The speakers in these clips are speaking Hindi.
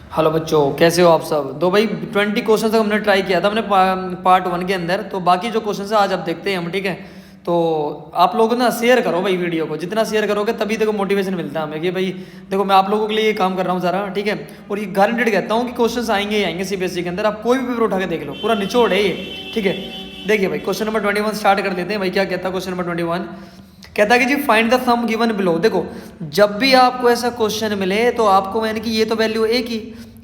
हेलो बच्चों, कैसे हो आप सब। तो भाई 20 क्वेश्चन तक हमने ट्राई किया था हमने पार्ट 1 के अंदर। तो बाकी जो क्वेश्चन है आज आप देखते हैं हम, ठीक है। तो आप लोग ना शेयर करो भाई वीडियो को, जितना शेयर करोगे तभी देखो मोटिवेशन मिलता है हमें कि भाई देखो मैं आप लोगों के लिए ये काम कर रहा हूँ सारा, ठीक है। और ये गारंटेड कहता हूँ कि क्वेश्चन आएंगे ही आएंगे सीबीएसई के अंदर। आप कोई भी पेपर उठा के देख लो, पूरा निचोड़ है ये, ठीक है। देखिए भाई क्वेश्चन नंबर 21 स्टार्ट कर देते हैं। भाई क्या कहता है क्वेश्चन नंबर 21, कहता है कि जी find the sum given below. देखो जब भी आपको ऐसा क्वेश्चन मिले तो आपको यानी कि ये तो वैल्यू ए की,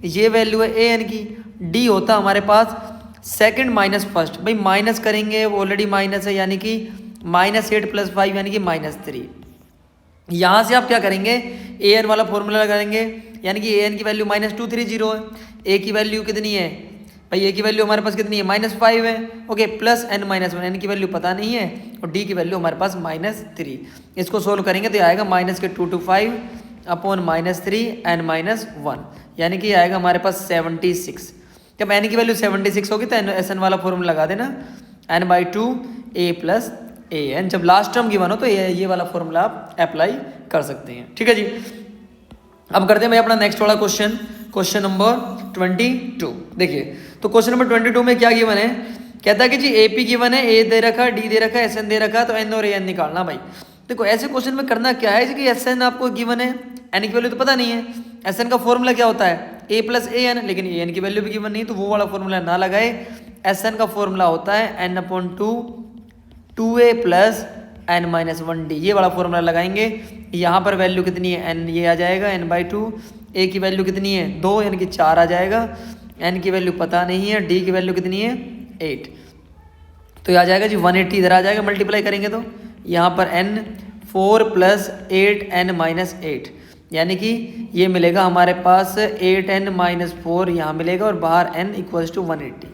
ये वैल्यू है ए एन की, डी होता हमारे पास सेकंड माइनस फर्स्ट। भाई माइनस करेंगे वो ऑलरेडी माइनस है, यानी कि -8 + 5 यानी कि -3। यहाँ से आप क्या करेंगे, ए एन वाला फॉर्मूला लगाएंगे, यानी कि ए एन की वैल्यू -230 है। ए की वैल्यू कितनी है भाई, ए की वैल्यू हमारे पास कितनी है -5 है, ओके, प्लस n - 1, एन की वैल्यू पता नहीं है और डी की वैल्यू हमारे पास -3। इसको सोल्व करेंगे तो आएगा -2 to 5 अपॉन -3 n - 1, यानी कि आएगा हमारे पास 76। जब n की वैल्यू 76 होगी तो एस एन वाला फॉर्मूला लगा देना, n/2 a + an। जब लास्ट टर्म गिवन हो तो ये वाला फॉर्मूला आप अप्लाई कर सकते हैं, ठीक है जी। अब करते हैं भाई अपना नेक्स्ट वाला क्वेश्चन, क्वेश्चन नंबर 22। देखिए तो क्वेश्चन नंबर 22 में क्या गिवन है, कहता है कि जी एपी गिवन है, ए दे रखा है, डी दे रखा है, एसएन दे रखा है, तो एन और एन निकालना। भाई देखो ऐसे क्वेश्चन में करना क्या है कि एसएन आपको गिवन है, एन की वैल्यू तो पता नहीं है। एसएन का फॉर्मूला क्या होता है, ए + an, लेकिन ए एन की वैल्यू भी गिवन नहीं तो वो वाला फॉर्मूला ना लगाए। एसएन का फॉर्मूला होता है n/2 2a + n - 1d, ये वाला फॉर्मूला लगाएंगे। यहाँ पर वैल्यू कितनी है n, ये आ जाएगा n/2, a की वैल्यू कितनी है 2 यानी कि 4 आ जाएगा, n की वैल्यू पता नहीं है, d की वैल्यू कितनी है 8, तो ये आ जाएगा जी 180। इधर आ जाएगा, मल्टीप्लाई करेंगे तो यहाँ पर n 4 + 8 n - 8, यानी कि ये मिलेगा हमारे पास 8n - 4 यहाँ मिलेगा और बाहर n = 180,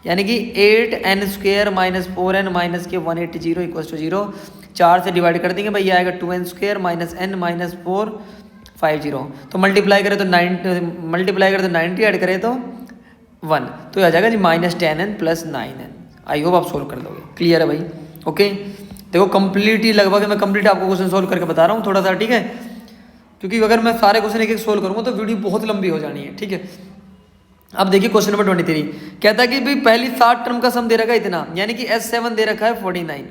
यानी कि 8n² - 4n - 180 = 0। 4 से डिवाइड कर देंगे भाई, आएगा 2n² - n - 4 50। तो मल्टीप्लाई करें तो 90 ऐड करें तो 1, तो ये आ जाएगा जी -10n + 9n। आई होप आप सोल्व कर दोगे, क्लियर है भाई, ओके। देखो कंप्लीटली लगभग मैं कंप्लीट आपको क्वेश्चन सोल्व करके बता रहा हूँ थोड़ा सा, ठीक है, क्योंकि अगर मैं सारे क्वेश्चन एक सोल्व करूँगा तो वीडियो बहुत लंबी हो जानी है, ठीक है। अब देखिए क्वेश्चन नंबर 23, कहता है कि भाई पहली 7 टर्म का सम दे रखा है इतना, यानी कि S7 दे रखा है 49,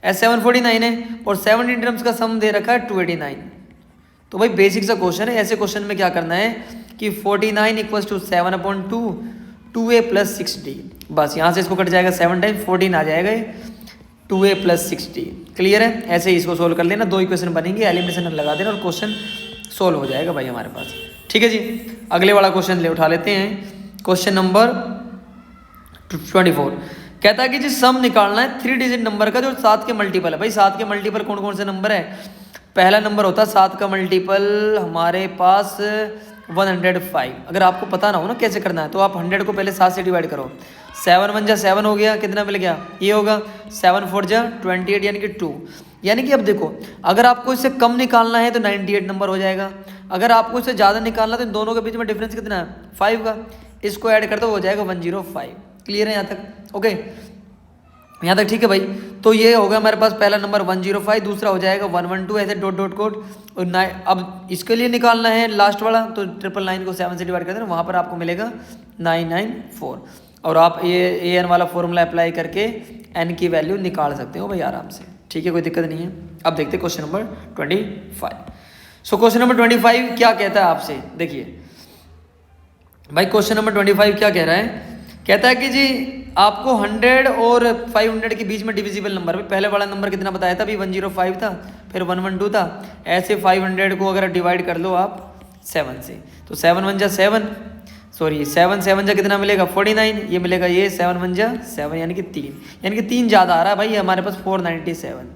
S7 49 है और 17 टर्म्स का सम दे रखा है 289। तो भाई बेसिक सा क्वेश्चन है, ऐसे क्वेश्चन में क्या करना है कि 49 = 7/2 2a + 6d, बस यहाँ से इसको कट जाएगा 7 टाइम 14 आ जाएगा 2a + 6d, क्लियर है। ऐसे ही इसको सोल्व कर लेना, 2 इक्वेशन बनेंगे, एलिमिनेशन लगा देना और क्वेश्चन सोल्व हो जाएगा भाई हमारे पास, ठीक है जी। अगले वाला क्वेश्चन ले उठा लेते हैं, क्वेश्चन नंबर 24, कहता है कि जी सम निकालना है 3 डिजिट नंबर का जो 7 के मल्टीपल है। भाई 7 के मल्टीपल कौन कौन से नंबर है, पहला नंबर होता है 7 का मल्टीपल हमारे पास 105। अगर आपको पता ना हो ना कैसे करना है तो आप 100 को पहले 7 से डिवाइड करो, 7 1 जा 7 हो गया, कितना मिल गया, ये होगा 7 4 जा 28 यानी कि 2। यानी कि अब देखो अगर आपको इससे कम निकालना है तो 98 नंबर हो जाएगा, अगर आपको इससे ज़्यादा निकालना है तो इन दोनों के बीच में डिफरेंस कितना है 5 का, इसको ऐड कर दो हो जाएगा 105। क्लियर है यहाँ तक, ओके, यहाँ तक ठीक है भाई। तो ये होगा हमारे पास पहला नंबर 105, दूसरा हो जाएगा 112, ऐसे डॉट डॉट कोड और अब इसके लिए निकालना है लास्ट वाला तो 999 को 7 से डिवाइड कर देना, वहाँ पर आपको मिलेगा 994 और आप ये an वाला फॉर्मूला अप्लाई करके n की वैल्यू निकाल सकते हो भाई आराम से, ठीक है, कोई दिक्कत नहीं है। अब देखते हैं question number 25। So question number 25 क्या कहता है आपसे, देखिए भाई क्वेश्चन नंबर 25 क्या कह रहा है, कहता है कि जी आपको 100 और 500 के बीच में डिविजिबल नंबर, पहले वाला नंबर कितना बताया था अभी 105 था, फिर 112 था, ऐसे 500 को अगर डिवाइड कर लो आप 7 से तो 7 1 जा 7, सॉरी 7 7 जा कितना मिलेगा 49, ये मिलेगा ये 7 1 जा 7 यानी कि 3, यानी कि 3 ज़्यादा आ रहा है भाई हमारे पास 497,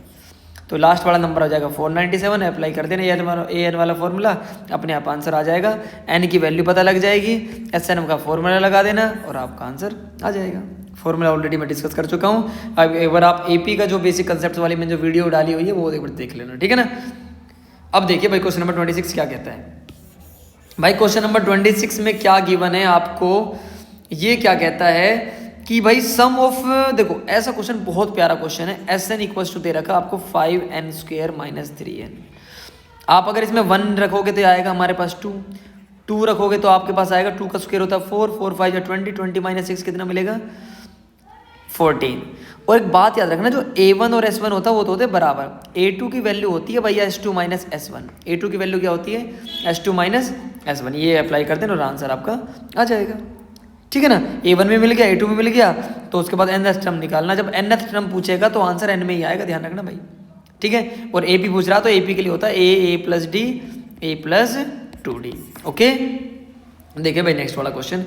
तो लास्ट वाला नंबर आ जाएगा 497। अप्लाई कर देना ए एन वाला फॉर्मूला, अपने आप आंसर आ जाएगा, एन की वैल्यू पता लग जाएगी, एस एन का फॉर्मूला लगा देना और आपका आंसर आ जाएगा। फॉर्मूला ऑलरेडी मैं डिस्कस कर चुका हूँ, अब एक बार आप एपी का जो बेसिक कंसेप्ट वाली मैंने जो वीडियो डाली हुई है वो एक बार देख लेना, ठीक है ना। अब देखिए भाई क्वेश्चन नंबर 26 क्या कहता है, भाई क्वेश्चन नंबर 26 में क्या गिवन है आपको, ये क्या कहता है कि भाई सम ऑफ, देखो ऐसा क्वेश्चन बहुत प्यारा क्वेश्चन है, एस एन = दे रखा आपको 5n² - 3n, आप अगर इसमें 1 रखोगे तो आएगा हमारे पास 2, 2 रखोगे तो आपके पास आएगा 2 का स्क्वायर होता है 4, 4 5 20, 20 माइनस 6 कितना मिलेगा 14। और एक बात याद रखना, जो a1 और s1 होता है वो तो होते हैं बराबर। a2 की वैल्यू होती है भैया s2 माइनस s1, a2 की वैल्यू क्या होती है s2 माइनस s1। ये अप्लाई कर देना और आंसर आपका आ जाएगा, ठीक है ना। a1 में मिल गया, a2 में मिल गया, तो उसके बाद nth टर्म निकालना। जब nth टर्म पूछेगा तो आंसर n में ही आएगा, ध्यान रखना भाई, ठीक है। और AP पूछ रहा तो AP के लिए होता है a plus d a plus 2d। Okay, देखिए भाई नेक्स्ट वाला क्वेश्चन,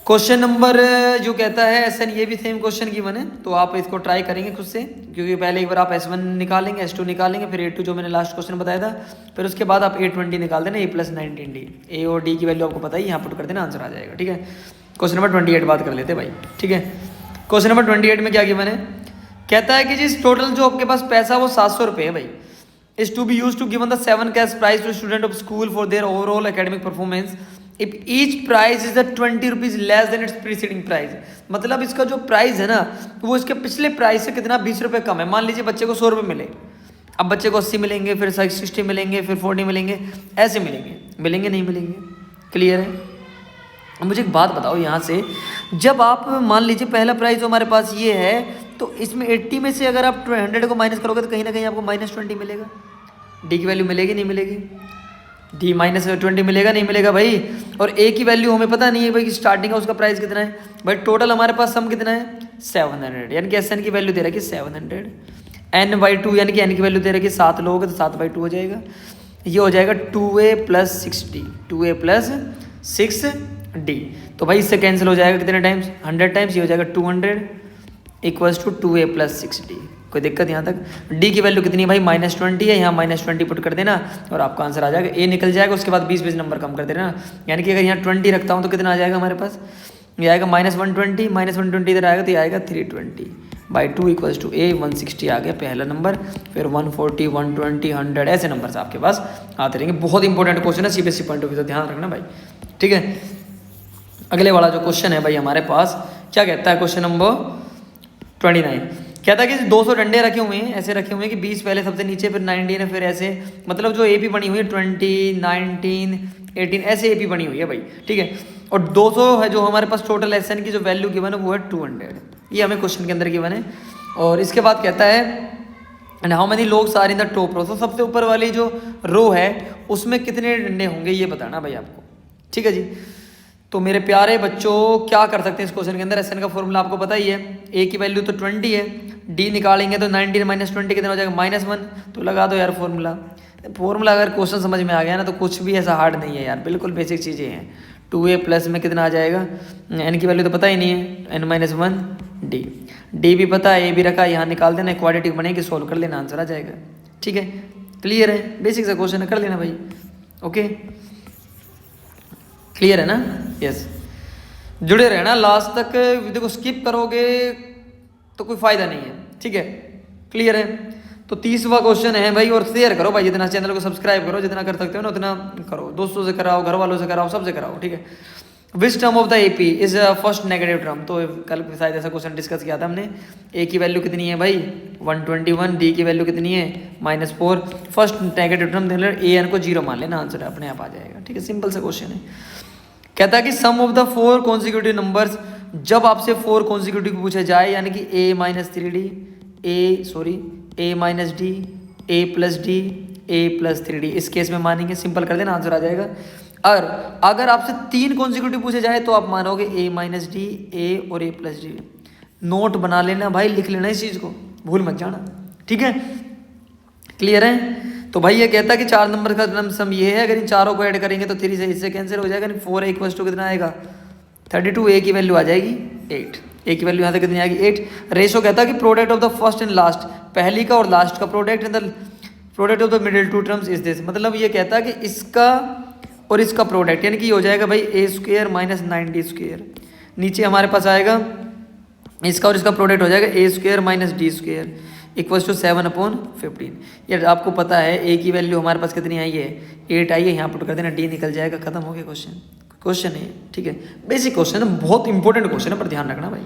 क्वेश्चन नंबर जो कहता है SN, ये भी सेम क्वेश्चन की बने, तो आप इसको ट्राई करेंगे खुद से, क्योंकि पहले एक बार आप S1 निकालेंगे, S2 निकालेंगे, फिर A2 जो मैंने लास्ट क्वेश्चन बताया था, फिर उसके बाद आप A20 निकाल देना, A प्लस 19D। A और D की वैल्यू आपको पता ही, यहाँ पुट कर देना, आंसर आ जाएगा, ठीक है। क्वेश्चन नंबर 28 बात कर लेते भाई, ठीक है। क्वेश्चन नंबर 28 में क्या गिवन है, कहता है कि जिस टोटल जो आपके पास पैसा वो 700 रुपये है भाई, is to be used to given the 7 cash prize to student of school for their overall academic performance if each price is the 20 rupees less than its preceding price. मतलब इसका जो प्राइस है ना वो इसके पिछले प्राइस से कितना 20 रुपये कम है। मान लीजिए बच्चे को 100 रुपये मिले, अब बच्चे को 80 मिलेंगे, फिर 60 मिलेंगे, फिर 40 मिलेंगे, ऐसे मिलेंगे नहीं मिलेंगे, क्लियर है। अब मुझे एक बात बताओ यहाँ से, जब आप मान लीजिए पहला प्राइस जो हमारे पास ये है, तो इसमें 80 में से अगर आप 100 को माइनस करोगे तो कहीं ना कहीं आपको -20 मिलेगा। डी की वैल्यू मिलेगी नहीं मिलेगी, डी -20 मिलेगा नहीं मिलेगा भाई। और ए की वैल्यू हमें पता नहीं है भाई कि स्टार्टिंग का उसका प्राइस कितना है, बट टोटल हमारे पास सम कितना है 700, यानी कि SN की वैल्यू दे रखी 700, n/2 यानी कि n की वैल्यू दे रखी 7 लोगे तो 7/2 हो जाएगा। ये हो जाएगा 2a plus 6d, 2a plus 6d। तो भाई इससे कैंसिल हो जाएगा कितने टाइम्स 100 टाइम्स, ये हो जाएगा 200 equals to 2a plus 6d। कोई दिक्कत यहाँ तक। d की वैल्यू कितनी है भाई -20 है, यहाँ -20 पुट कर देना और आपका आंसर आ जाएगा। a निकल जाएगा, उसके बाद 20 नंबर कम कर देना, यानी कि अगर यहाँ 20 रखता हूँ तो कितना आ जाएगा हमारे पास, ये आएगा -120, -120 इधर आएगा तो ये आएगा 320/2 इक्वल्स टू a 160 आ गया पहला नंबर, फिर 140, 120, 100 ऐसे नंबर आपके पास आते रहेंगे। बहुत इंपॉर्टेंट क्वेश्चन है CBSE पॉइंट ऑफ व्यू से, ध्यान रखना भाई, ठीक है। अगले वाला जो क्वेश्चन है भाई हमारे पास क्या कहता है, क्वेश्चन नंबर 29 कहता है कि 200 डंडे रखे हुए हैं, ऐसे रखे हुए हैं कि 20 पहले सबसे नीचे, फिर 19 है, फिर ऐसे, मतलब जो AP बनी हुई है 20, 19, 18 ऐसे AP बनी हुई है भाई, ठीक है। और 200 है जो हमारे पास टोटल SN की जो वैल्यू गिवन है वो है 200, ये हमें क्वेश्चन के अंदर गिवन है। और इसके बाद कहता है and how many logs are in the top row, तो सबसे ऊपर वाली जो रो है उसमें कितने डंडे होंगे ये बताना भाई आपको, ठीक है जी। तो मेरे प्यारे बच्चों क्या कर सकते हैं इस क्वेश्चन के अंदर, SN का फॉर्मूला आपको पता ही है, A की वैल्यू तो 20 है, D निकालेंगे तो 19 -20 कितना हो जाएगा -1, तो लगा दो यार फॉर्मूला अगर क्वेश्चन समझ में आ गया ना तो कुछ भी ऐसा हार्ड नहीं है यार, बिल्कुल बेसिक चीज़ें हैं। 2a प्लस में कितना आ जाएगा, n की वैल्यू तो पता ही नहीं है, n-1 d भी पता है, a भी रखा, यहाँ निकाल देना, क्वाड्रेटिक बनेगी, सोल्व कर लेना, आंसर आ जाएगा, ठीक है। क्लियर है, बेसिक सा क्वेश्चन है, कर लेना भाई, ओके क्लियर है ना, यस। जुड़े रहना लास्ट तक, वीडियो को स्किप करोगे तो कोई फायदा नहीं है, ठीक है, क्लियर है। तो 30वां क्वेश्चन है भाई, और शेयर करो भाई, जितना चैनल को सब्सक्राइब करो, जितना कर सकते हो ना उतना करो, दोस्तों से कराओ, घर वालों से कराओ, सबसे कराओ, ठीक है। Which term of the AP is first negative term, तो कल शायद ऐसा क्वेश्चन डिस्कस किया था हमने। A की वैल्यू कितनी है भाई 121, D की वैल्यू कितनी है -4, फर्स्ट नेगेटिव टर्म AN को 0 मान लेना, आंसर अपने आप आ जाएगा, ठीक है, सिंपल सा क्वेश्चन है। कहता है कि सम ऑफ द 4 कॉन्सिक्यूटिव नंबर्स, जब आपसे 4 कॉन्सिक्यूटिव पूछे जाए, यानी कि a minus D, a plus D, a plus 3d, इस केस में मानेंगे, सिंपल कर देना, आंसर आ जाएगा। और अगर आपसे 3 कॉन्सिक्यूटिव पूछे जाए तो आप मानोगे a माइनस डी, a और a प्लस डी। नोट बना लेना भाई, लिख लेना इस चीज़ को, भूल मत जाना, ठीक है, क्लियर है। तो भाई ये कहता है कि 4 नंबर का सम ये है, अगर इन चारों को ऐड करेंगे तो 3 से इससे कैंसिल हो जाएगा, 4 इक्वल्स टू कितना आएगा 32, a की वैल्यू आ जाएगी 8, a की वैल्यू यहाँ तक कितनी आएगी 8। रेशो कहता है कि product of the first and last, पहली का और लास्ट का product and the product of the middle 2 terms is this, मतलब ये कहता है कि इसका और इसका प्रोडक्ट, यानी कि ये हो जाएगा भाई a² माइनस 9d², नीचे हमारे पास आएगा इसका और इसका प्रोडक्ट हो जाएगा a² minus d² equals to 7/15। यार आपको पता है a की वैल्यू हमारे पास कितनी आई है 8 आई है, यहाँ पुट कर देना, d निकल जाएगा, खत्म हो गया क्वेश्चन है, ठीक है, बेसिक क्वेश्चन है, बहुत इंपॉर्टेंट क्वेश्चन है, पर ध्यान रखना भाई,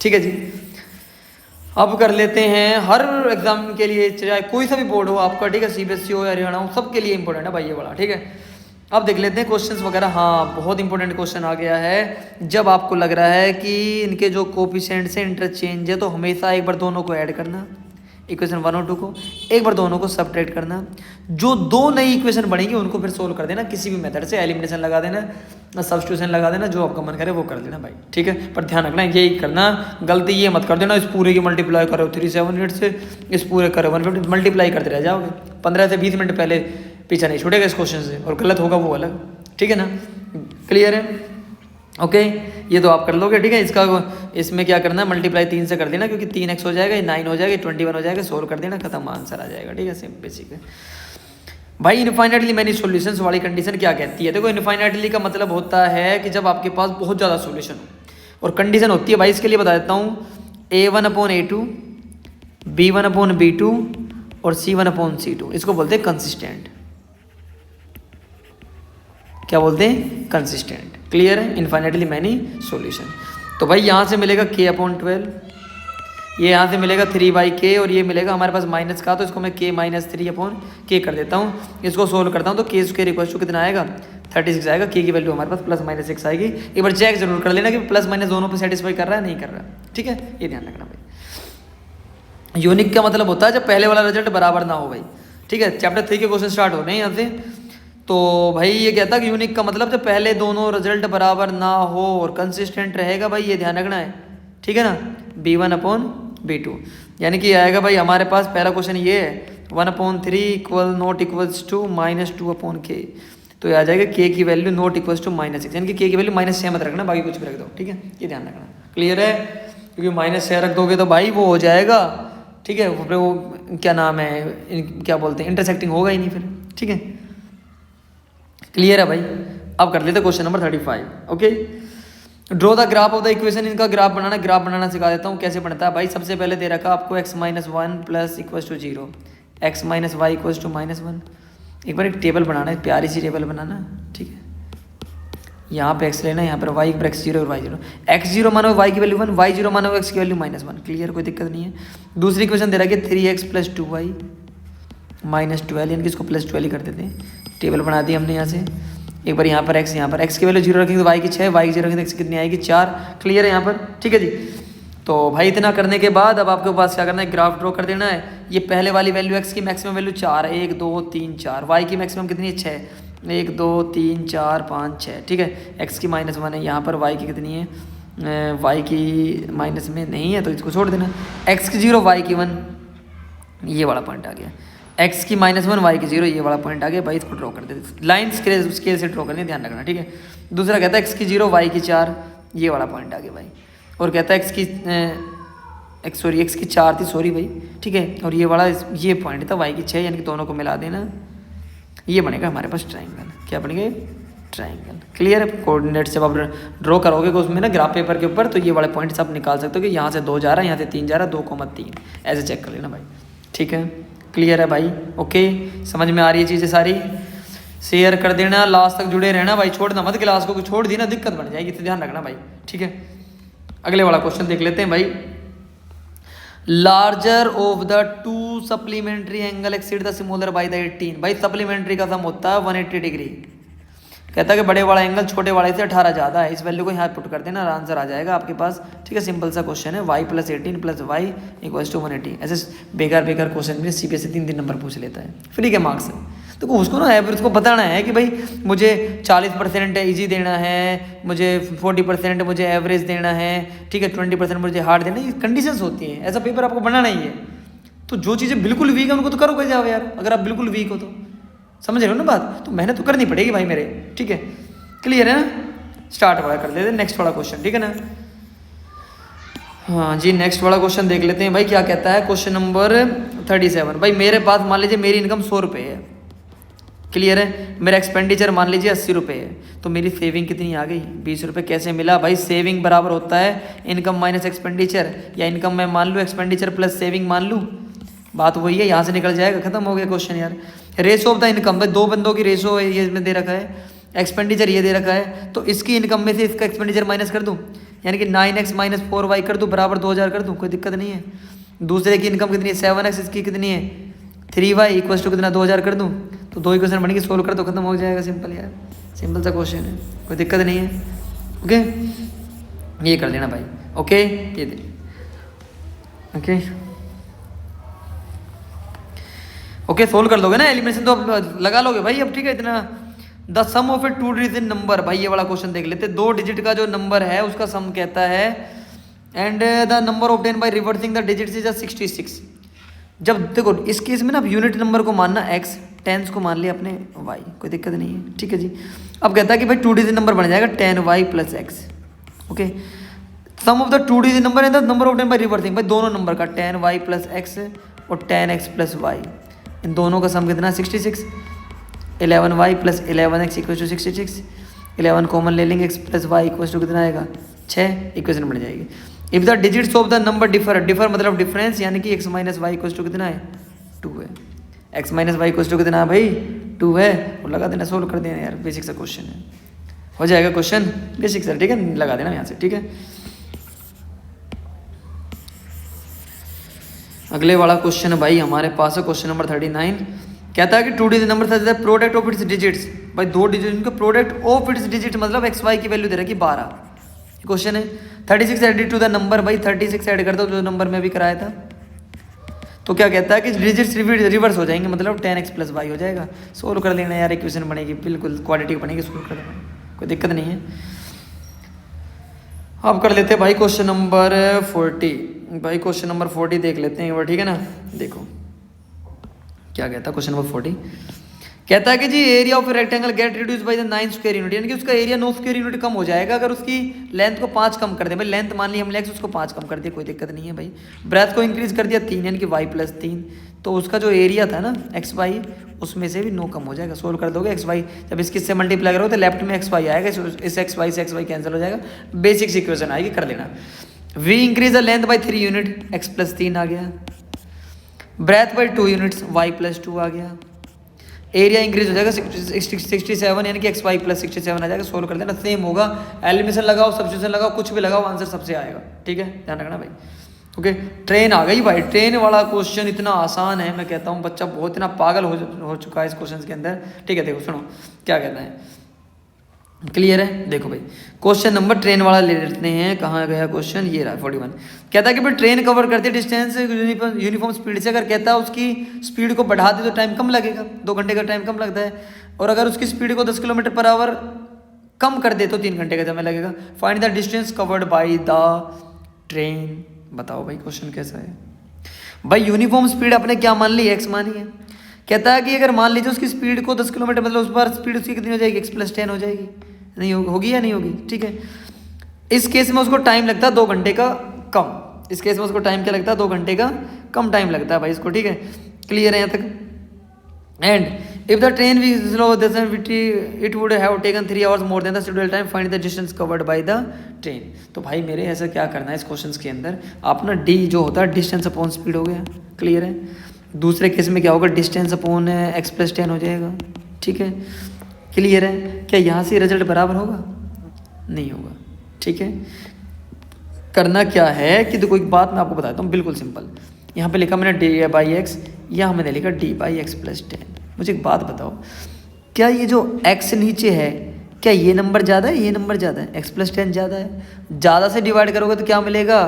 ठीक है जी। अब कर लेते हैं हर एग्जाम के लिए, चाहे कोई सा भी बोर्ड हो आपका, ठीक है, CBSE हो या हरियाणा हो, सबके लिए इंपॉर्टेंट है भाई ये वाला, ठीक है। अब देख लेते हैं क्वेश्चंस वगैरह। हाँ, बहुत इंपॉर्टेंट क्वेश्चन आ गया है। जब आपको लग रहा है कि इनके जो कोफिशिएंट्स हैं इंटरचेंज है, तो हमेशा एक बार दोनों को ऐड करना, इक्वेशन 1 और 2 को, एक बार दोनों को सब्ट्रैक्ट करना। जो दो नई इक्वेशन बनेंगी उनको फिर सोल्व कर देना किसी भी मेथड से, एलिमिनेशन लगा देना, सब्स्टिट्यूशन लगा देना, जो आपका मन करे वो कर देना भाई, ठीक है। पर ध्यान रखना यही करना, गलती ये मत कर देना इस पूरे की मल्टीप्लाई करो 378 से, इस पूरे करो 150, मल्टीप्लाई करते रह जाओगे। 15 से 20 मिनट पहले पीछा नहीं छूटेगा इस क्वेश्चन से, और गलत होगा वो अलग, ठीक है ना। क्लियर है? ओके, ये तो आप कर लोगे, ठीक है। इसमें क्या करना है, मल्टीप्लाई 3 से कर देना, क्योंकि 3x हो जाएगा, 9 हो जाएगा, 21 हो जाएगा, सोल्व कर देना, खत्म, आंसर आ जाएगा, ठीक है। सिंपल बेसिक है भाई। इनफाइनाइटली मैनी सॉल्यूशंस वाली कंडीशन क्या कहती है? देखो, इनफाइनाइटली का मतलब होता है कि जब आपके पास बहुत ज़्यादा सॉल्यूशन हो, और कंडीशन होती है भाई, इसके लिए बता देता हूँ, A1/A2, B1/B2 और C1/C2, इसको बोलते हैं कंसिस्टेंट। क्या बोलते हैं? कंसिस्टेंट। क्लियर है? Infinitely many solution. तो भाई यहाँ से मिलेगा k/12, ये यहाँ से मिलेगा 3/k, और ये मिलेगा हमारे पास माइनस का, तो इसको मैं k-3/k कर देता हूँ। इसको सोल्व करता हूँ तो k² कितना आएगा? 36 आएगा। k की वैल्यू हमारे पास +-6 आएगी। एक बार चेक जरूर कर लेना कि प्लस माइनस दोनों पे सेटिस्फाई कर रहा है नहीं कर रहा, ठीक है, ये ध्यान रखना भाई। यूनिक का मतलब होता है जब पहले वाला रिजल्ट बराबर ना हो भाई, ठीक है। चैप्टर 3 के क्वेश्चन स्टार्ट हो रहे हैं यहाँ से। तो भाई ये कहता है कि यूनिक का मतलब जब पहले दोनों रिजल्ट बराबर ना हो और कंसिस्टेंट रहेगा भाई, ये ध्यान रखना है, ठीक है ना। B1/B2 यानी कि आएगा भाई हमारे पास पहला क्वेश्चन ये है 1/3 =(= -2/k), तो ये आ जाएगा k की वैल्यू =(= -6), यानी कि k की वैल्यू -6 मत रखना, बाकी कुछ भी रख दो, ठीक है, ये ध्यान रखना। क्लियर है? क्योंकि -6 रख दोगे तो भाई वो हो जाएगा, ठीक है, वो क्या नाम है, क्या बोलते हैं, इंटरसेक्टिंग होगा ही नहीं फिर, ठीक है। क्लियर है भाई? अब कर लेते question number 35। Okay, draw the graph of the equation. इनका ग्राफ बनाना सिखा देता हूँ कैसे बनता है भाई। सबसे पहले दे रखा आपको x - 1 + = 0, x - y = -1। एक बार एक टेबल बनाना है, प्यारी सी टेबल बनाना, ठीक है। यहाँ पे x लेना है, यहाँ पर y पर x0 और y0। x0 मानो y की वैल्यू 1, y0 मानो x की वैल्यू -1। क्लियर, कोई दिक्कत नहीं है। दूसरी इक्वेशन दे रखा है 3x + 2y - 12, यानी कि इसको +12 ही कर देते हैं। टेबल बना दी हमने यहाँ से। एक बार यहाँ पर x, यहाँ पर x की वैल्यू 0 रखेंगे तो y की 6, y की 0 रखेंगे तो x कितनी आएगी? 4। क्लियर है यहाँ पर? ठीक है जी। तो भाई इतना करने के बाद अब आपके पास क्या करना है, ग्राफ ड्रॉ कर देना है। ये पहले वाली वैल्यू x की मैक्सिमम वैल्यू 4 है, 1 2 3 4। y की मैक्सिमम कितनी है? 6, 1 2 3 4 5 6, ठीक है। x की -1 है, यहाँ पर y की कितनी है? y की माइनस में नहीं है तो इसको छोड़ देना। x की 0, y की 1, ये वाला पॉइंट आ गया। x की -1, y की 0, ये वाला पॉइंट आ गया भाई। इसको ड्रॉ कर देते, लाइन स्केल से ड्रॉ करनी, ध्यान रखना, ठीक है। दूसरा कहता है x की 0, y की 4, ये वाला पॉइंट आ गया भाई। और कहता है x की 4 थी, सॉरी भाई, ठीक है। और ये वाला ये पॉइंट था y की 6, यानी कि दोनों को मिला देना, ये बनेगा हमारे पास ट्राइंगल। क्या बनेगा? ट्राइंगल। क्लियर है? कोऑर्डिनेट जब आप ड्रॉ करोगे उसमें ना ग्राफ पेपर के ऊपर, तो ये वाले पॉइंट्स आप निकाल सकते हो कि यहाँ से 2 जा रहा है, यहाँ से 3 जा रहा है, 2,3, ऐसे चेक कर लेना भाई, ठीक है। क्लियर है भाई? ओके, समझ में आ रही है चीज़ें सारी? शेयर कर देना, लास्ट तक जुड़े रहना भाई, छोड़ना मत क्लास को, छोड़ दी ना दिक्कत बन जाएगी, तो ध्यान रखना भाई, ठीक है। अगले वाला क्वेश्चन देख लेते हैं भाई। Larger of the 2 supplementary angle exceed the smaller by the 18। भाई सप्लीमेंट्री का सम होता है 180 डिग्री। कहता है कि बड़े वाला एंगल छोटे वाले से 18 ज़्यादा है। इस वैल्यू को यहाँ पुट कर देना, आंसर आ जाएगा आपके पास, ठीक है। सिंपल सा क्वेश्चन है, y + 18 + y = 180। ऐसे बेकार क्वेश्चन में CBSE 3 नंबर पूछ लेता है, फ्री के मार्क्स से। तो उसको ना एवरेज को बताना है कि भाई मुझे 40% ईजी देना है, मुझे 40% मुझे एवरेज देना है, ठीक है, 20% मुझे हार्ड देना है। ये कंडीशंस होती हैं, ऐसा पेपर आपको बनाना ही है। तो जो चीज़ें बिल्कुल वीक है उनको तो करोगे जाओ यार, अगर आप बिल्कुल वीक हो तो, समझ रहे हो ना बात? तो मेहनत तो करनी पड़ेगी भाई मेरे, ठीक है। क्लियर है ना? स्टार्ट वाला कर लेते हैं, नेक्स्ट वाला क्वेश्चन, ठीक है ना। हाँ जी, नेक्स्ट वाला क्वेश्चन देख लेते हैं भाई, क्या कहता है। Question number 37। भाई मेरे पास मान लीजिए मेरी इनकम 100 रुपये है, क्लियर है। मेरा एक्सपेंडिचर मान लीजिए 80 रुपये है, तो मेरी सेविंग कितनी आ गई? 20 रुपये। कैसे मिला भाई? सेविंग बराबर होता है इनकम माइनस एक्सपेंडिचर, या इनकम मैं मान लूँ एक्सपेंडिचर प्लस सेविंग मान लूँ, बात वही है, यहाँ से निकल जाएगा, खत्म हो गया क्वेश्चन यार। रेशो ऑफ द इनकम, भाई 2 बंदों की रेशो है, ये इसमें दे रखा है, एक्सपेंडिचर ये दे रखा है, तो इसकी इनकम में से इसका एक्सपेंडिचर माइनस कर दूँ, यानी कि 9x - 4y कर दूँ बराबर 2000 कर दूँ, कोई दिक्कत नहीं है। दूसरे की इनकम कितनी है? 7x, इसकी कितनी है? 3y = कितना? 2000 कर दूँ, तो 2 इक्वेशन बनेगी, सोल्व कर तो खत्म हो जाएगा, सिंपल यार, सिंपल सा क्वेश्चन है, कोई दिक्कत नहीं है। ओके, ये कर लेना भाई। ओके, ये दे। ओके ओके, सोल्व कर लोगे ना, एलिमिनेशन तो अब लगा लोगे भाई अब, ठीक है इतना। The sum of a 2 digit number, भाई ये वाला क्वेश्चन देख लेते, 2 डिजिट का जो नंबर है उसका सम कहता है, and the number obtain by reversing the digits is 66। जब देखो इस केस में ना यूनिट नंबर को मानना x, टेंस को मान लिया अपने y, कोई दिक्कत नहीं है, ठीक है जी। अब कहता है कि भाई 2 डिजिट नंबर बन जाएगा 10y plus x। Okay, sum of the 2 digit number and the number obtain by reversing, भाई दोनों नंबर का 10y प्लस x और 10x प्लस y, इन दोनों का सम कितना 66। 11y plus 11x equal to 66, 11 common ले लेंगे, x plus y equal to कितना आएगा 6, इक्वेशन बन जाएगी। If the digits of the number differ, differ मतलब डिफरेंस, यानी कि x minus Y equal to कितना है 2 है, x minus Y equal to कितना है भाई 2 है, और लगा देना, सोल्व कर देना यार, बेसिक सा क्वेश्चन है, हो जाएगा क्वेश्चन बेसिक सा, ठीक है, लगा देना यहाँ से, ठीक है। अगले वाला क्वेश्चन भाई हमारे पास है क्वेश्चन नंबर 39, कहता है कि 2 digit number such that product of its digits, भाई 2 डिजिट का प्रोडक्ट ऑफ इट्स डिजिट मतलब एक्स वाई की वैल्यू दे रखी 12, क्वेश्चन है। 36 एडिड टू द नंबर, भाई 36 ऐड कर दो जो नंबर में भी कराया था, तो क्या कहता है कि डिजिट्स रिवर्स हो जाएंगे, मतलब 10x प्लस वाई हो जाएगा, सोल्व कर लेना यार, इक्वेशन बनेगी बिल्कुल क्वाड्रेटिक बनेगी, सोल्व कर लेना, कोई दिक्कत नहीं है। अब कर लेते हैं भाई क्वेश्चन नंबर 40, भाई क्वेश्चन नंबर 40 देख लेते हैं एक बार, ठीक है ना। देखो क्या कहता है क्वेश्चन नंबर 40, कहता है कि जी area of rectangle get reduced by the 9 square unit, यानी कि उसका एरिया 9 स्क्वायर यूनिट कम हो जाएगा अगर उसकी लेंथ को 5 कम कर दे, भाई लेंथ मान ली हमने x, उसको 5 कम कर दिया, कोई दिक्कत नहीं है भाई। ब्रेथ को इंक्रीज कर दिया 3, यानी कि y प्लस 3, तो उसका जो एरिया था ना एक्स वाई, उसमें से भी 9 कम हो जाएगा, सोल्व कर दोगे एक्स वाई, जब इसके से मल्टीप्लाई करोगे तो लेफ्ट में एक्स वाई आएगा, इस एक्स वाई से एक्स वाई कैंसिल हो जाएगा, बेसिक इक्वेशन आएगी, कर लेना। v increase the length by 3 unit, x plus 3 आ गया, breadth by 2 units, y plus 2 आ गया, एरिया इंक्रीज हो जाएगा 67, यानी कि एक्स वाई प्लस 67 आ जाएगा, सोल्व कर देना, सेम होगा, एलिमिनेशन लगाओ, सब्स्टिट्यूशन लगाओ, कुछ भी लगाओ, आंसर सबसे आएगा, ठीक है, ध्यान रखना भाई। ओके, ट्रेन आ गई भाई, ट्रेन वाला क्वेश्चन इतना आसान है, मैं कहता हूँ बच्चा बहुत इतना पागल हो चुका है इस क्वेश्चन के अंदर, ठीक है। देखो सुनो क्या कहना है, क्लियर है, देखो भाई क्वेश्चन नंबर ट्रेन वाला ले लेते हैं, कहाँ गया क्वेश्चन, ये रहा 41, कहता है कि भाई ट्रेन कवर करती है डिस्टेंस यूनिफॉर्म स्पीड से, अगर कहता है उसकी स्पीड को बढ़ा दे तो टाइम कम लगेगा, 2 घंटे का टाइम कम लगता है, और अगर उसकी स्पीड को 10 किलोमीटर पर आवर कम कर दे तो 3 घंटे का समय लगेगा। Find the distance covered by the train, बताओ भाई क्वेश्चन कैसा है। भाई यूनिफॉर्म स्पीड आपने क्या मान ली, एक्स मानी है, कहता है कि अगर मान लीजिए उसकी स्पीड को 10 किलोमीटर, मतलब उस बार स्पीड उसकी कितनी हो जाएगी, x प्लस 10 हो जाएगी, नहीं होगी या नहीं होगी, ठीक है। इस केस में उसको टाइम लगता है 2 घंटे का कम, इस केस में उसको टाइम क्या लगता है 2 घंटे का कम टाइम लगता है भाई इसको, ठीक है, क्लियर है यहाँ तक। And if the train we slow it would have taken 3 hours more than the schedule time, find the distance covered by the train. तो भाई मेरे ऐसा क्या करना है इस क्वेश्चन के अंदर, आप ना डी जो होता है डिस्टेंस अपॉन स्पीड हो गया, क्लियर है। दूसरे केस में क्या होगा, डिस्टेंस अपॉन एक्स प्लस 10 हो जाएगा, ठीक है, क्लियर है। क्या यहाँ से रिजल्ट बराबर होगा, नहीं होगा, ठीक है। करना क्या है कि देखो एक बात मैं आपको बताता हूँ बिल्कुल सिंपल, यहाँ पे लिखा मैंने डी बाई एक्स, यहाँ मैंने लिखा डी बाई एक्स प्लस 10। मुझे एक बात बताओ, क्या ये जो x नीचे है, क्या ये नंबर ज़्यादा है, ये नंबर ज़्यादा है, x प्लस 10 ज़्यादा है, ज़्यादा से डिवाइड करोगे तो क्या मिलेगा,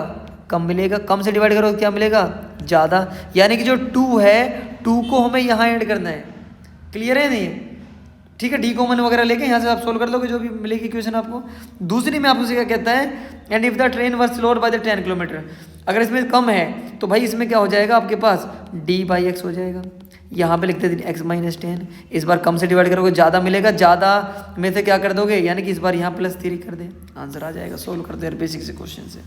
कम मिलेगा, कम से डिवाइड करोगे तो क्या मिलेगा, ज़्यादा, यानी कि जो 2 है 2 को हमें यहाँ ऐड करना है, क्लियर है नहीं, ठीक है। डी कॉमन वगैरह लेके यहाँ से आप सोल्व कर लोगे जो भी मिलेगी इक्वेशन आपको। दूसरी में आपको क्या कहता है, and if the train were slower by the 10 kilometre, अगर इसमें कम है तो भाई इसमें क्या हो जाएगा आपके पास, डी बाई एक्स हो जाएगा, यहाँ पे लिखते हैं एक्स माइनस 10, इस बार कम से डिवाइड करोगे ज़्यादा मिलेगा, ज़्यादा में से क्या कर दोगे, यानी कि इस बार यहाँ प्लस 3 कर दे, आंसर आ जाएगा, सोल्व कर दो यार बेसिक से क्वेश्चन से,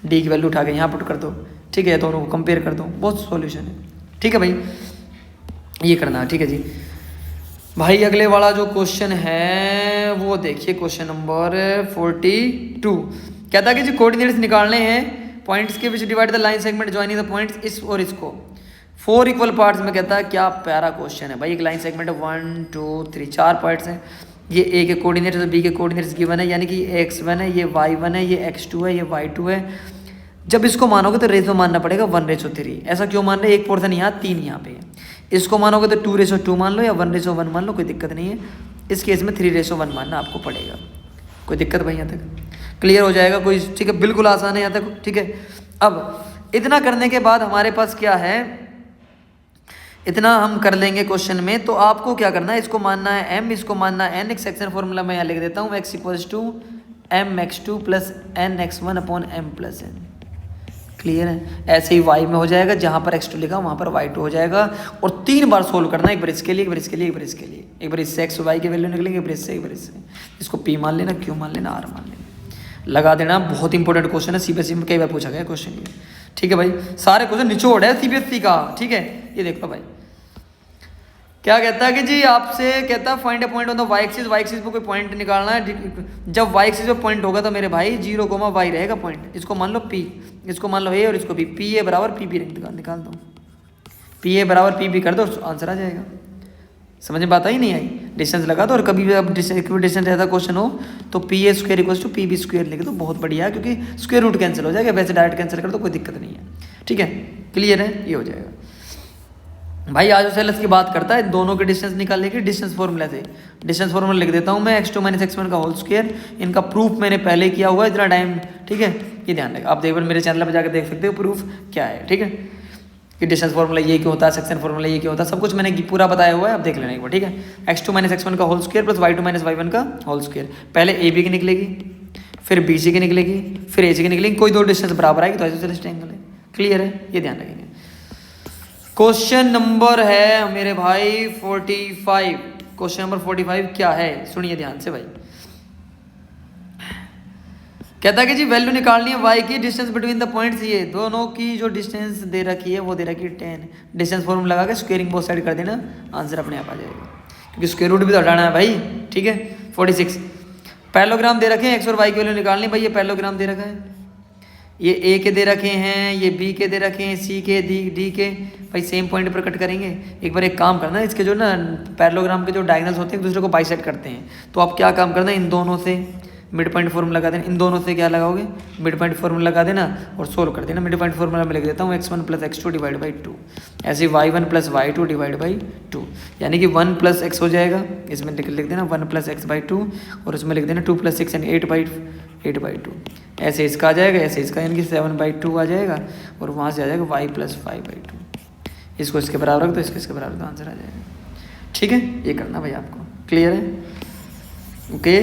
डी की वैल्यू उठा के यहाँ पुट कर दो, ठीक है, दोनों को कंपेयर कर दो, बहुत सॉल्यूशन है, ठीक है भाई, ये करना है, ठीक है जी। भाई अगले वाला जो क्वेश्चन है वो देखिए क्वेश्चन नंबर 42, कहता है कि जो कोऑर्डिनेट्स निकालने हैं पॉइंट्स के विच divide the line segment joining the points, इस और इसको 4 इक्वल पार्ट्स में, कहता है क्या प्यारा क्वेश्चन है भाई। एक लाइन सेगमेंट है 1 2 3 4 पार्ट्स हैं, ये ए के कोऑर्डिनेट्स और बी के कोऑर्डिनेट्स गिवन है, यानी कि ये x1 है, ये y1 है, ये x2 है, ये y2 है। जब इसको मानोगे तो रेशो मानना पड़ेगा 1:3, ऐसा क्यों मान रहे हैं, एक पोर्शन यहाँ 3 यहाँ पे है, इसको मानोगे तो 2:2 मान लो या 1:1 मान लो, कोई दिक्कत नहीं है। इस केस में 3:1 मानना आपको पड़ेगा। कोई दिक्कत भाई यहाँ तक क्लियर हो जाएगा कोई? ठीक है, बिल्कुल आसान है यहाँ तक। ठीक है, अब इतना करने के बाद हमारे पास क्या है, इतना हम कर लेंगे क्वेश्चन में। तो आपको क्या करना है, इसको मानना है m, इसको मानना है n। एक सेक्शन फॉर्मूला मैं यहाँ लिख देता हूँ, x = mx2 + nx1 / m+n। Clear है? ऐसे ही y में हो जाएगा, जहाँ पर x2 लिखा वहाँ पर y2 हो जाएगा। और 3 बार सोल्व करना है, एक बार इसके लिए, एक बार इसके लिए, एक बार इसके लिए। एक बार इससे x y की वैल्यू निकलेंगे, एक बार इससे, एक बार इससे। इसको p मान लेना, q मान लेना, r मान लेना, लगा देना। बहुत इंपॉर्टेंट क्वेश्चन है, सीबीएसई में कई बार पूछा गया क्वेश्चन ये। ठीक है भाई, सारे क्वेश्चन निचोड़ है सीबीएसई का। ठीक है, ये देखो भाई क्या कहता है कि जी आपसे कहता है find a point on the Y axis. Y axis पे कोई पॉइंट निकालना है। जब वाई एक्सिस पे पॉइंट होगा तो मेरे भाई 0, y रहेगा पॉइंट। इसको मान लो p, इसको मान लो a और इसको b। p a = p b निकाल दो, p a = p b कर दो, आंसर आ जाएगा। समझ में बात आई नहीं आई? डिस्टेंस लगा दो। और कभी भी अब डिस्टेंस रहता क्वेश्चन हो तो p a² = p b² लिख दो, बहुत बढ़िया है, क्योंकि स्क्वायर रूट कैंसिल हो जाएगा। वैसे डायरेक्ट कैंसिल कर दो, कोई दिक्कत नहीं है। ठीक है, क्लियर है? ये हो जाएगा भाई। आइसोसेलेस की बात करता है, दोनों के डिस्टेंस निकालने की डिस्टेंस फॉर्मूला से। डिस्टेंस फॉर्मूला लिख देता हूँ मैं, x2 - x1 का होल स्क्वायर। इनका प्रूफ मैंने पहले किया हुआ है, इतना टाइम। ठीक है, ये ध्यान रखें। आप एक बार मेरे चैनल पर जाकर देख सकते हो प्रूफ क्या है। ठीक है, कि डिस्टेंस फॉर्मूला ये क्यों होता है, सेक्शन फॉर्मूला ये क्यों होता है, सब कुछ मैंने पूरा बताया हुआ है। आप देख लेना एक बार। ठीक है, x2 - x1 का होल स्क्वायर + y2 - y1 का होल स्क्वायर। पहले ए बी की निकलेगी, फिर बी सी की निकलेगी, फिर ए सी की निकलेगी। कोई दो डिस्टेंस बराबर आएगी तो आइसोसेलेस ट्रायंगल है। क्लियर है? ये ध्यान रखेंगे। क्वेश्चन नंबर है मेरे भाई 45। क्वेश्चन नंबर 45 क्या है, सुनिए ध्यान से भाई। कहता है कि जी वैल्यू निकालनी है y की, डिस्टेंस बिटवीन द पॉइंट्स। ये दोनों की जो डिस्टेंस दे रखी है वो दे रखी है 10। डिस्टेंस फॉर्मूला लगा के स्क्वेयरिंग बोथ साइड कर देना, आंसर अपने आप आ जाएगा, क्योंकि स्क्वायर रूट भी तो हटाना है भाई। ठीक है, 46 पैरेललोग्राम दे रखे हैं, x और y की वैल्यू निकालनी। भाई ये पैरेललोग्राम दे रखा है, ये ए के दे रखे हैं, ये बी के दे रखे हैं, सी के, डी के। भाई सेम पॉइंट पर कट करेंगे। एक बार एक काम करना, इसके जो ना पैरेललोग्राम के जो डायगोनल्स होते हैं एक दूसरे को बाइसेक्ट करते हैं। तो आप क्या काम करना, इन दोनों से मिड पॉइंट फॉर्मूला लगा देना। इन दोनों से क्या लगाओगे, मिड पॉइंट फॉर्मूला लगा देना और सोल्व कर देना। मिड पॉइंट फॉर्मूला में लिख देता हूँ x1 + x2 / 2। ऐसे y1 + y2 / 2, यानी कि 1 + x हो जाएगा। इसमें लिख देना 1 + x/2 और उसमें लिख देना 2 + 6 यानी 8/2। ऐसे इसका आ जाएगा, ऐसे इसका यानी कि 7/2 आ जाएगा। और वहाँ से आ जाएगा y + 5/2। इसको इसके बराबर रख दो, इसको इसके बराबर तो आंसर आ जाएगा। ठीक है, ये करना भाई आपको। क्लियर है? ओके,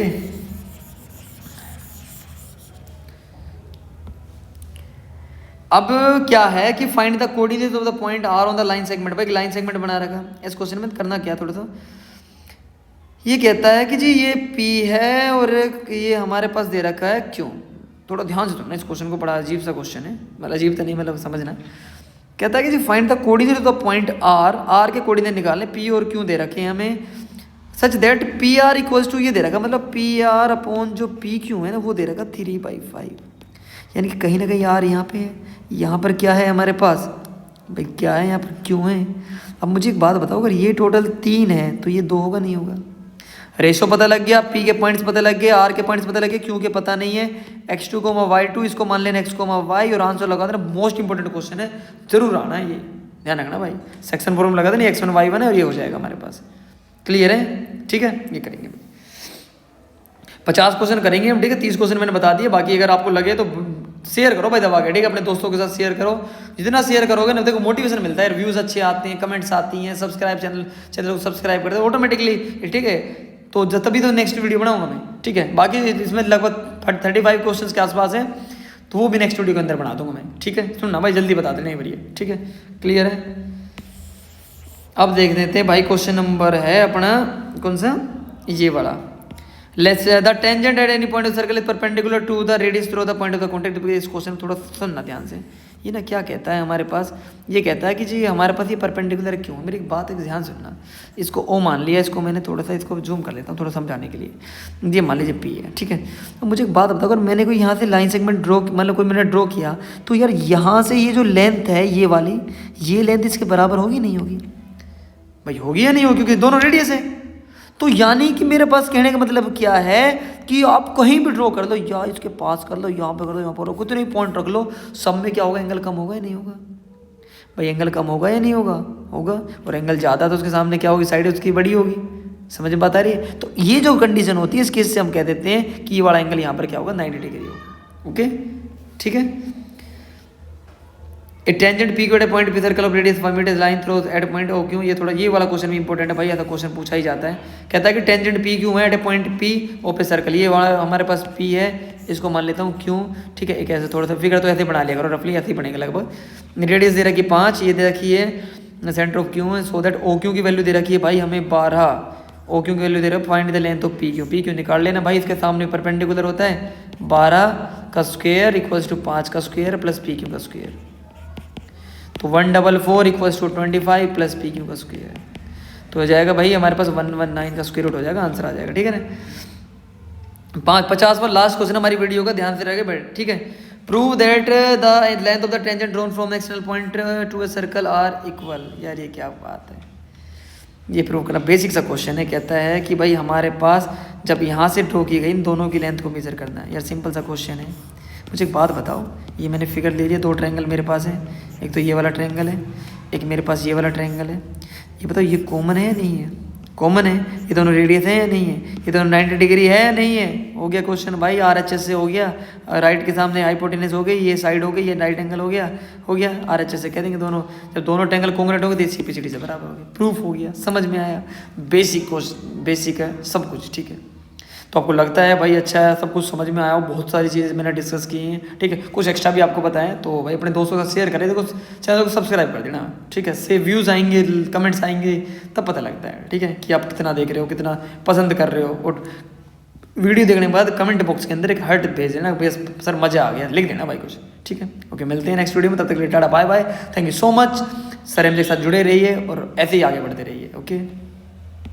अब क्या है कि find the coordinates of the point are on the line segment. भाई लाइन सेगमेंट बना रखा। इस क्वेश्चन में करना क्या, थोड़ा सा ये कहता है कि जी ये P है और ये हमारे पास दे रखा है Q। थोड़ा ध्यान से सुनना इस क्वेश्चन को, बड़ा अजीब सा क्वेश्चन है। मतलब अजीब तो नहीं, मतलब समझना। कहता है कि जी find the coordinate of the point R के कोऑर्डिनेट निकालने। P और Q दे रखे हैं हमें, सच दैट PR = ये दे रखा, मतलब PR अपॉन जो PQ है ना वो दे रखा 3/5। यानी कि कहीं ना कहीं R यहाँ पे है, यहाँ पर क्या है हमारे पास, भाई क्या है यहाँ पर Q है। अब मुझे एक बात बताओ, अगर ये टोटल 3 है तो ये 2 होगा नहीं होगा? रेशो पता लग गया, P के पॉइंट्स पता लग गए, R के पॉइंट्स पता लग गए, Q के पता नहीं है। x2, y2 इसको मान लेना x, y और आंसर लगा देना। मोस्ट इंपॉर्टेंट क्वेश्चन है, जरूर आना है, ये ध्यान रखना भाई। सेक्शन फॉर्मूला लगा देना, x1 y1 है और ये हो जाएगा हमारे पास। क्लियर है? ठीक है, ये करेंगे 50 क्वेश्चन करेंगे हम। ठीक है, 30 क्वेश्चन मैंने बता दिए। बाकी अगर आपको लगे तो शेयर करो भाई दबा के। ठीक है, अपने दोस्तों के साथ शेयर करो। जितना शेयर करोगे ना, देखो मोटिवेशन मिलता है, रिव्यूज अच्छे आते हैं, कमेंट्स आती हैं, सब्सक्राइब चैनल को सब्सक्राइब कर दो ऑटोमेटिकली। ठीक है, तो तभी तो नेक्स्ट वीडियो बनाऊंगा मैं। ठीक है, बाकी इसमें लगभग 35 क्वेश्चन के आसपास है, तो वो भी नेक्स्ट वीडियो के अंदर बना दूंगा मैं। ठीक है, सुनना भाई, जल्दी बता देना बढ़िया। ठीक है, क्लियर है? अब देख लेते हैं भाई, क्वेश्चन नंबर है अपना कौन सा, ये वाला। Let's the tangent at any point of circle is perpendicular to the radius through the point of the contact. इस क्वेश्चन थोड़ा सुनना ध्यान से। ये ना क्या कहता है हमारे पास, ये कहता है कि जी हमारे पास ये परपेंडिकुलर क्यों। मेरी एक बात है, ध्यान सुनना। इसको O मान लिया, इसको मैंने थोड़ा सा इसको जूम कर लेता हूँ थोड़ा समझाने के लिए। ये मान लीजिए P है। ठीक है, तो मुझे एक बात बताओ, अगर मैंने कोई यहाँ से लाइन सेगमेंट ड्रॉ, मतलब कोई मैंने ड्रॉ किया, तो यार यहाँ से ये जो लेंथ है ये वाली, ये लेंथ इसके बराबर होगी नहीं होगी? भाई होगी या नहीं होगी, क्योंकि दोनों रेडियस है। तो यानी कि मेरे पास कहने का मतलब क्या है कि आप कहीं भी ड्रॉ कर लो, या इसके पास कर लो, यहाँ पे कर लो, यहाँ पर कुछ नहीं, पॉइंट रख लो, सब में क्या होगा, एंगल कम होगा या नहीं होगा? भाई एंगल कम होगा या नहीं होगा? होगा, और एंगल ज़्यादा तो उसके सामने क्या होगी, साइड उसकी बड़ी होगी। समझ में बात आ रही है? तो ये जो कंडीशन होती है इस केस से हम कह देते हैं कि ये वाला एंगल यहाँ पर क्या होगा, 90 डिग्री होगा। ओके, ठीक है। A tangent P Q at point P circle of radius 5 metre line through at point O Q. ये थोड़ा ये वाला क्वेश्चन भी इंपॉर्टेंट है भाई, ऐसा क्वेश्चन पूछा ही जाता है। कहता है कि टेंजेंट पी क्यू है एट ए पॉइंट पी ओ पे सर्कल। ये वाला हमारे पास पी है, इसको मान लेता हूँ क्यों, ठीक है। एक ऐसे थोड़ा सा फिगर तो ऐसे बना लिया करो, रफली ऐसे ही बनेगा लगभग। रेडियस दे रखी 5, ये दे रखी है सेंटर ऑफ क्यू है, सो दैट ओ क्यू की वैल्यू दे रखी है भाई हमें 12, ओ क्यू की वैल्यू दे रहा है, find the length of P Q. P Q निकाल लेना भाई, इसके सामने परपेंडिकुलर होता है 12 का स्क्वायर इक्वल्स टू 5 का स्क्वायर प्लस पी क्यू का स्क्वायर। तो 144 equals to 25 plus P Q का स्क्वायर, तो हो जाएगा भाई हमारे पास 119 का स्क्वायर रूट हो जाएगा, आंसर आ जाएगा, ठीक है ना। 50 पर लास्ट क्वेश्चन हमारी वीडियो का, ध्यान से रहेगा, ठीक है। Prove that the length of the tangent drawn from external point to a circle are equal. यार ये क्या बात है, ये प्रूव करना बेसिक सा क्वेश्चन है। कहता है कि भाई हमारे पास जब यहाँ से ड्रॉ की गई इन दोनों की लेंथ को मेजर करना है। यार सिंपल सा क्वेश्चन है। मुझे एक बात बताओ, ये मैंने फिगर ले लिया, 2 ट्रायंगल मेरे पास है, एक तो ये वाला ट्रायंगल है, एक मेरे पास ये वाला ट्रायंगल है। ये बताओ ये कॉमन है या नहीं है? कॉमन है। ये दोनों रेडियस है या नहीं है? ये दोनों 90 डिग्री है या नहीं है? हो गया क्वेश्चन भाई, RHS से हो गया, राइट के सामने हाइपोटेनस हो गई, ये साइड हो गई, ये राइट एंगल हो गया RHS से कह देंगे दोनों। जब दोनों ट्रायंगल कॉन्ग्रुएंट हो गए तो CPCD से बराबर हो गया, प्रूफ हो गया, समझ में आया। बेसिक है सब कुछ, ठीक है। तो आपको लगता है भाई अच्छा है, सब कुछ समझ में आया हो, बहुत सारी चीज़ें मैंने डिस्कस की हैं, ठीक है। कुछ एक्स्ट्रा भी आपको बताएं तो भाई अपने दोस्तों के साथ शेयर करें, देखो चैनल को सब्सक्राइब कर देना, ठीक है। से व्यूज़ आएंगे, कमेंट्स आएंगे, तब पता लगता है, ठीक है, कि आप कितना देख रहे हो, कितना पसंद कर रहे हो। और वीडियो देखने के बाद कमेंट बॉक्स के अंदर एक हार्ट भेज देना, भैया सर मज़ा आ गया, लिख देना भाई कुछ, ठीक है। ओके, मिलते हैं नेक्स्ट वीडियो में, तब तक के लिए tata bye bye, thank you so much. Sir M के साथ जुड़े रहिए और ऐसे ही आगे बढ़ते रहिए। ओके।